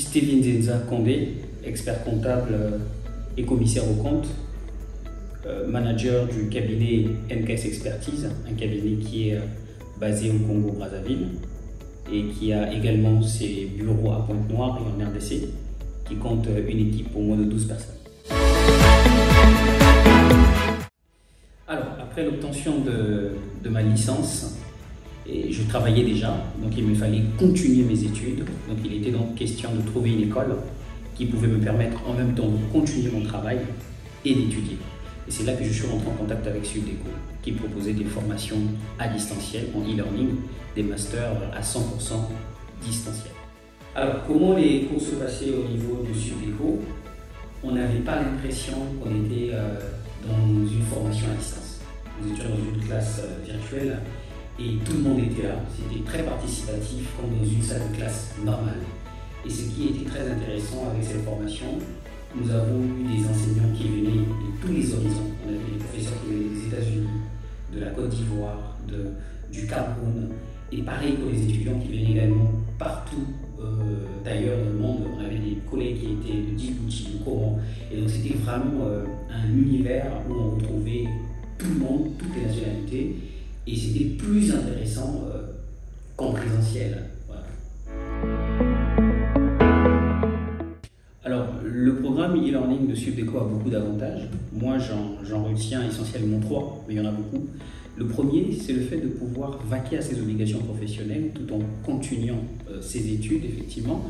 Steven Zenza Condé, expert comptable et commissaire aux comptes, manager du cabinet NKS Expertise, un cabinet qui est basé au Congo-Brazzaville et qui a également ses bureaux à Pointe-Noire et en RDC, qui compte une équipe au moins de 12 personnes. Alors, après l'obtention de ma licence, et je travaillais déjà, donc il me fallait continuer mes études. Donc il était donc question de trouver une école qui pouvait me permettre en même temps de continuer mon travail et d'étudier. Et c'est là que je suis rentré en contact avec Subdeco, qui proposait des formations à distanciel, en e-learning, des masters à 100% distanciel. Alors comment les cours se passaient au niveau de Subdeco? On n'avait pas l'impression qu'on était dans une formation à distance. Nous étions dans une classe virtuelle et tout le monde était là. C'était très participatif comme dans une salle de classe normale. Et ce qui était très intéressant avec cette formation, nous avons eu des enseignants qui venaient de tous les horizons. On avait des professeurs qui venaient des États-Unis, de la Côte d'Ivoire, du Cameroun. Et pareil pour les étudiants qui venaient également partout d'ailleurs dans le monde. On avait des collègues qui étaient de Djibouti, de Coran. Et donc c'était vraiment un univers où on retrouvait tout le monde, toutes les nationalités. Et c'était plus intéressant qu'en présentiel. Voilà. Alors, le programme e-learning de Subdeco a beaucoup d'avantages. Moi, j'en retiens essentiellement 3, mais il y en a beaucoup. Le premier, c'est le fait de pouvoir vaquer à ses obligations professionnelles tout en continuant ses études, effectivement.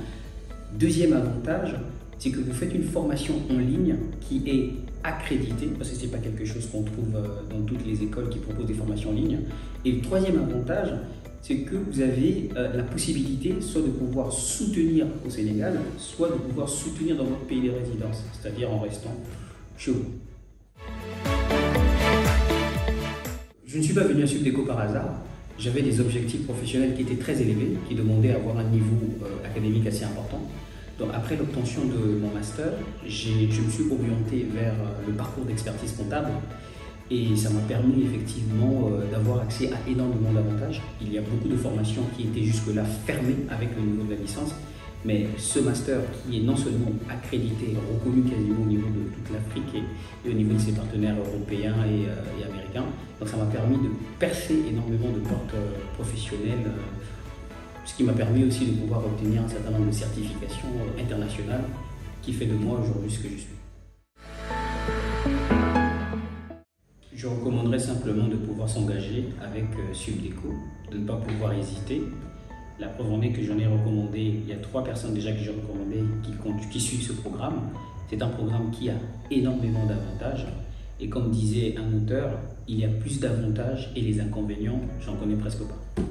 Deuxième avantage, c'est que vous faites une formation en ligne qui est accréditée, parce que ce n'est pas quelque chose qu'on trouve dans toutes les écoles qui proposent des formations en ligne. Et le troisième avantage, c'est que vous avez la possibilité soit de pouvoir soutenir au Sénégal, soit de pouvoir soutenir dans votre pays de résidence, c'est-à-dire en restant chez vous. Je ne suis pas venu à Subdeco par hasard. J'avais des objectifs professionnels qui étaient très élevés, qui demandaient à avoir un niveau académique assez important. Donc après l'obtention de mon master, je me suis orienté vers le parcours d'expertise comptable et ça m'a permis effectivement d'avoir accès à énormément d'avantages. Il y a beaucoup de formations qui étaient jusque-là fermées avec le niveau de la licence, mais ce master qui est non seulement accrédité, reconnu quasiment au niveau de toute l'Afrique et au niveau de ses partenaires européens et américains, donc ça m'a permis de percer énormément de portes professionnelles, ce qui m'a permis aussi de pouvoir obtenir un certain nombre de certifications internationales qui fait de moi aujourd'hui ce que je suis. Je recommanderais simplement de pouvoir s'engager avec Subdeco, de ne pas pouvoir hésiter. La preuve en est que j'en ai recommandé, il y a 3 personnes déjà que j'ai recommandées qui suivent ce programme. C'est un programme qui a énormément d'avantages et comme disait un auteur, il y a plus d'avantages et les inconvénients, j'en connais presque pas.